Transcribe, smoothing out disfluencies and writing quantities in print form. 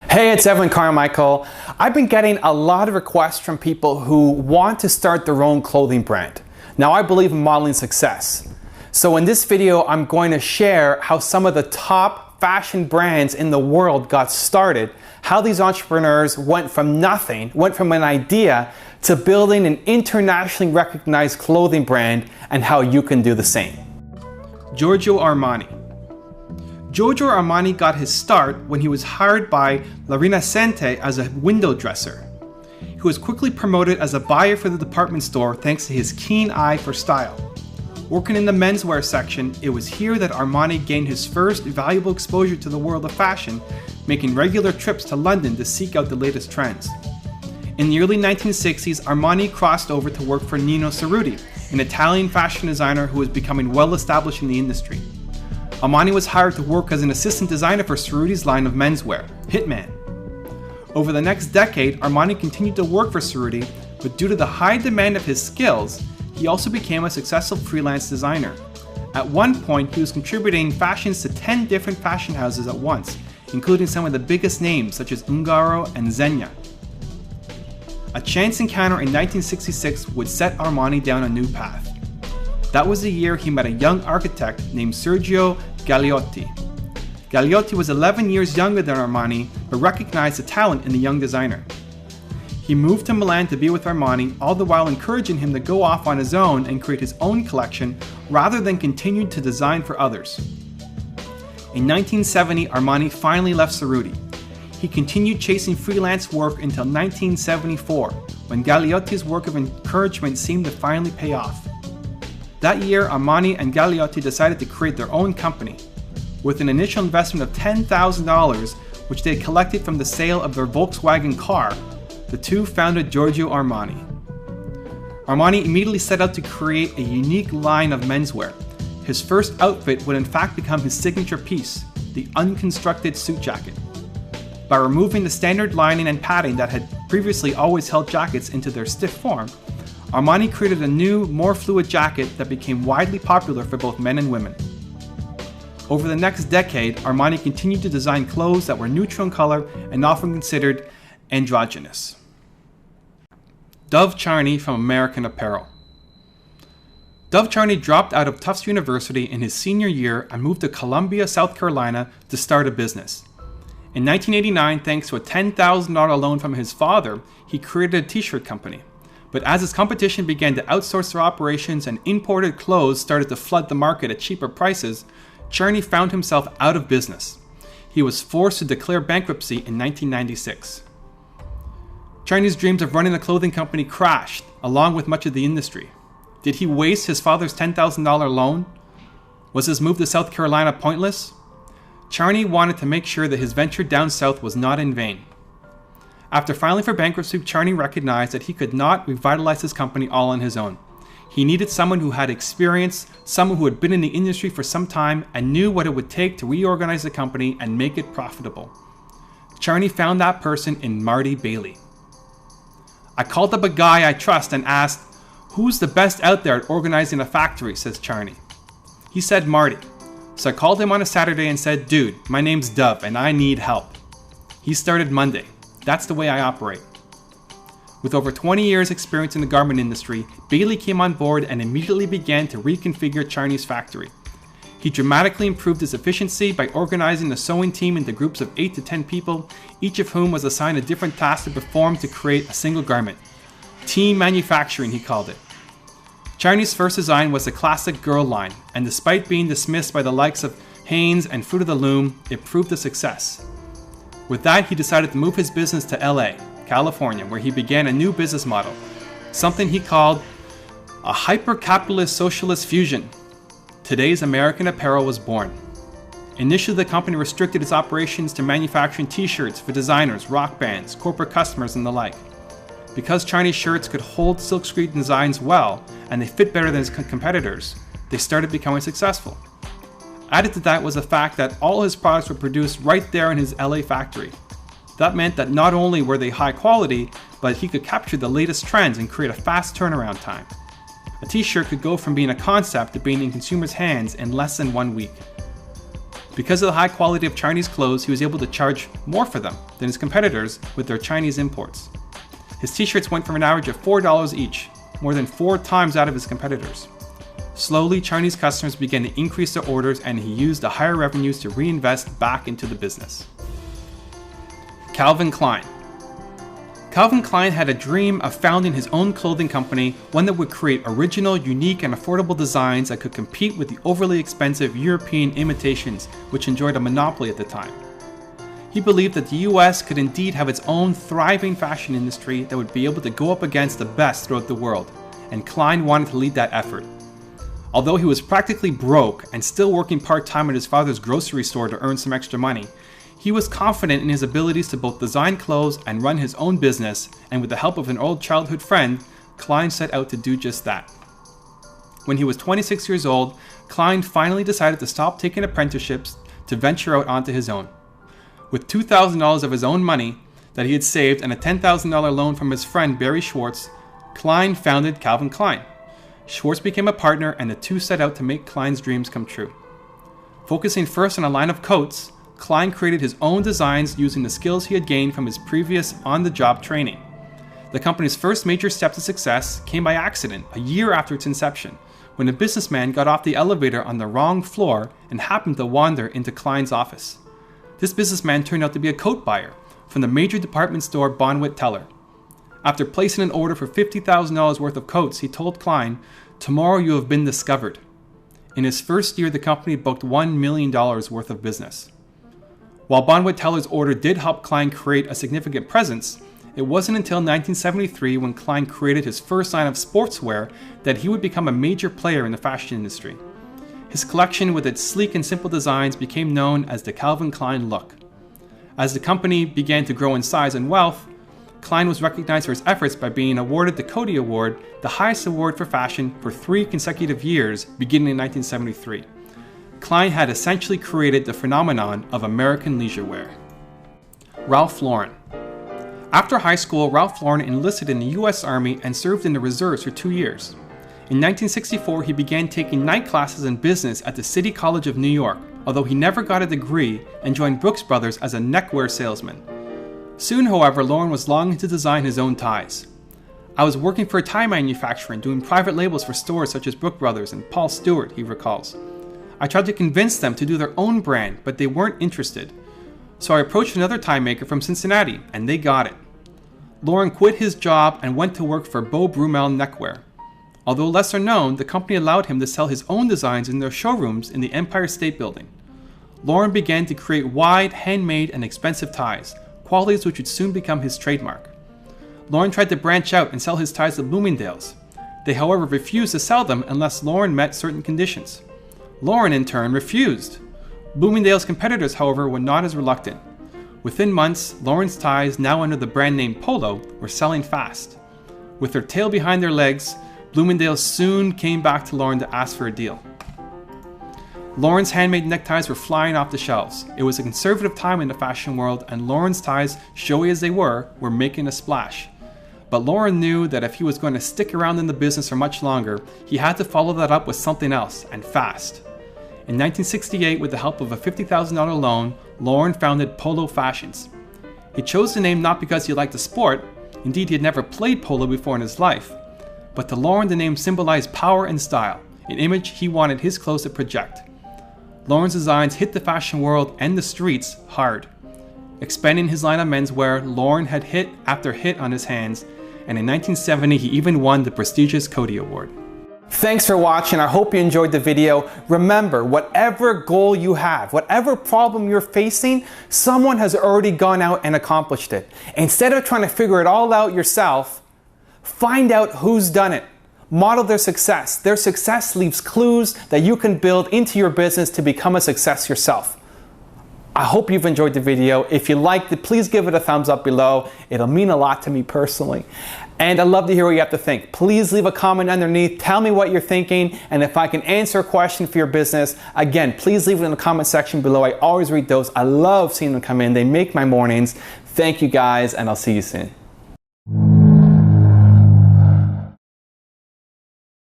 Hey, it's Evan Carmichael. I've been getting a lot of requests from people who want to start their own clothing brand. Now, I believe in modeling success. So in this video, I'm going to share how some of the top fashion brands in the world got started, how these entrepreneurs went from nothing, went from an idea to building an internationally recognized clothing brand, and how you can do the same. Giorgio Armani. Giorgio Armani got his start when he was hired by La Rinascente as a window dresser. He was quickly promoted as a buyer for the department store thanks to his keen eye for style. Working in the menswear section, it was here that Armani gained his first valuable exposure to the world of fashion, making regular trips to London to seek out the latest trends. In the early 1960s, Armani crossed over to work for Nino Cerruti, an Italian fashion designer who was becoming well established in the industry. Armani was hired to work as an assistant designer for Cerruti's line of menswear, Hitman. Over the next decade, Armani continued to work for Cerruti, but due to the high demand of his skills, he also became a successful freelance designer. At one point, he was contributing fashions to 10 different fashion houses at once, including some of the biggest names such as Ungaro and Zegna. A chance encounter in 1966 would set Armani down a new path. That was the year he met a young architect named Sergio Gagliotti. Gagliotti was 11 years younger than Armani, but recognized the talent in the young designer. He moved to Milan to be with Armani, all the while encouraging him to go off on his own and create his own collection rather than continue to design for others. In 1970, Armani finally left Cerruti. He continued chasing freelance work until 1974, when Gagliotti's work of encouragement seemed to finally pay off. That year, Armani and Gagliotti decided to create their own company. With an initial investment of $10,000, which they had collected from the sale of their Volkswagen car, the two founded Giorgio Armani. Armani immediately set out to create a unique line of menswear. His first outfit would in fact become his signature piece, the unconstructed suit jacket. By removing the standard lining and padding that had previously always held jackets into their stiff form, Armani created a new, more fluid jacket that became widely popular for both men and women. Over the next decade, Armani continued to design clothes that were neutral in color and often considered androgynous. Dov Charney from American Apparel. Dov Charney dropped out of Tufts University in his senior year and moved to Columbia, South Carolina to start a business. In 1989, thanks to a $10,000 loan from his father, he created a t-shirt company. But as his competition began to outsource their operations and imported clothes started to flood the market at cheaper prices, Charney found himself out of business. He was forced to declare bankruptcy in 1996. Charney's dreams of running a clothing company crashed, along with much of the industry. Did he waste his father's $10,000 loan? Was his move to South Carolina pointless? Charney wanted to make sure that his venture down south was not in vain. After filing for bankruptcy, Charney recognized that he could not revitalize his company all on his own. He needed someone who had experience, someone who had been in the industry for some time and knew what it would take to reorganize the company and make it profitable. Charney found that person in Marty Bailey. "I called up a guy I trust and asked, 'Who's the best out there at organizing a factory?' says Charney. He said Marty. So I called him on a Saturday and said, 'Dude, my name's Dov and I need help.' He started Monday. That's the way I operate." With over 20 years experience in the garment industry, Bailey came on board and immediately began to reconfigure Charney's factory. He dramatically improved his efficiency by organizing the sewing team into groups of 8 to 10 people, each of whom was assigned a different task to perform to create a single garment. Team manufacturing, he called it. Charney's first design was the classic girl line, and despite being dismissed by the likes of Hanes and Fruit of the Loom, it proved a success. With that, he decided to move his business to LA, California, where he began a new business model, something he called a hyper-capitalist socialist fusion. Today's American Apparel was born. Initially, the company restricted its operations to manufacturing t-shirts for designers, rock bands, corporate customers, and the like. Because Chinese shirts could hold silkscreen designs well, and they fit better than his competitors, they started becoming successful. Added to that was the fact that all his products were produced right there in his LA factory. That meant that not only were they high quality, but he could capture the latest trends and create a fast turnaround time. A t-shirt could go from being a concept to being in consumers' hands in less than 1 week. Because of the high quality of Chinese clothes, he was able to charge more for them than his competitors with their Chinese imports. His t-shirts went from an average of $4 each, more than 4 times that of his competitors. Slowly, Chinese customers began to increase their orders, and he used the higher revenues to reinvest back into the business. Calvin Klein. Calvin Klein had a dream of founding his own clothing company, one that would create original, unique, and affordable designs that could compete with the overly expensive European imitations, which enjoyed a monopoly at the time. He believed that the US could indeed have its own thriving fashion industry that would be able to go up against the best throughout the world, and Klein wanted to lead that effort. Although he was practically broke and still working part-time at his father's grocery store to earn some extra money, he was confident in his abilities to both design clothes and run his own business, and with the help of an old childhood friend, Klein set out to do just that. When he was 26 years old, Klein finally decided to stop taking apprenticeships to venture out onto his own. With $2,000 of his own money that he had saved and a $10,000 loan from his friend Barry Schwartz, Klein founded Calvin Klein. Schwartz became a partner, and the two set out to make Klein's dreams come true. Focusing first on a line of coats, Klein created his own designs using the skills he had gained from his previous on-the-job training. The company's first major step to success came by accident a year after its inception, when a businessman got off the elevator on the wrong floor and happened to wander into Klein's office. This businessman turned out to be a coat buyer from the major department store Bonwit Teller. After placing an order for $50,000 worth of coats, he told Klein, "Tomorrow you have been discovered." In his first year, the company booked $1 million worth of business. While Bonwit Teller's order did help Klein create a significant presence, it wasn't until 1973, when Klein created his first line of sportswear, that he would become a major player in the fashion industry. His collection, with its sleek and simple designs, became known as the Calvin Klein look. As the company began to grow in size and wealth, Klein was recognized for his efforts by being awarded the Coty Award, the highest award for fashion, for 3 consecutive years, beginning in 1973. Klein had essentially created the phenomenon of American leisure wear. Ralph Lauren. After high school, Ralph Lauren enlisted in the US Army and served in the reserves for 2 years. In 1964, he began taking night classes in business at the City College of New York, although he never got a degree, and joined Brooks Brothers as a neckwear salesman. Soon, however, Lauren was longing to design his own ties. "I was working for a tie manufacturer and doing private labels for stores such as Brooks Brothers and Paul Stewart," he recalls. "I tried to convince them to do their own brand, but they weren't interested. So I approached another tie maker from Cincinnati, and they got it." Lauren quit his job and went to work for Beau Brummel Neckwear. Although lesser known, the company allowed him to sell his own designs in their showrooms in the Empire State Building. Lauren began to create wide, handmade, and expensive ties, qualities which would soon become his trademark. Lauren tried to branch out and sell his ties to Bloomingdale's. They, however, refused to sell them unless Lauren met certain conditions. Lauren, in turn, refused. Bloomingdale's competitors, however, were not as reluctant. Within months, Lauren's ties, now under the brand name Polo, were selling fast. With their tail behind their legs, Bloomingdale's soon came back to Lauren to ask for a deal. Lauren's handmade neckties were flying off the shelves. It was a conservative time in the fashion world, and Lauren's ties, showy as they were making a splash. But Lauren knew that if he was going to stick around in the business for much longer, he had to follow that up with something else, and fast. In 1968, with the help of a $50,000 loan, Lauren founded Polo Fashions. He chose the name not because he liked the sport, indeed he had never played polo before in his life, but to Lauren the name symbolized power and style, an image he wanted his clothes to project. Lauren's designs hit the fashion world and the streets hard. Expanding his line of menswear, Lauren had hit after hit on his hands, and in 1970 he even won the prestigious Coty Award. Thanks for watching. I hope you enjoyed the video. Remember, whatever goal you have, whatever problem you're facing, someone has already gone out and accomplished it. Instead of trying to figure it all out yourself, find out who's done it. Model their success. Their success leaves clues that you can build into your business to become a success yourself. I hope you've enjoyed the video. If you liked it, please give it a thumbs up below. It'll mean a lot to me personally. And I'd love to hear what you have to think. Please leave a comment underneath. Tell me what you're thinking. And if I can answer a question for your business, again, please leave it in the comment section below. I always read those. I love seeing them come in. They make my mornings. Thank you guys, and I'll see you soon.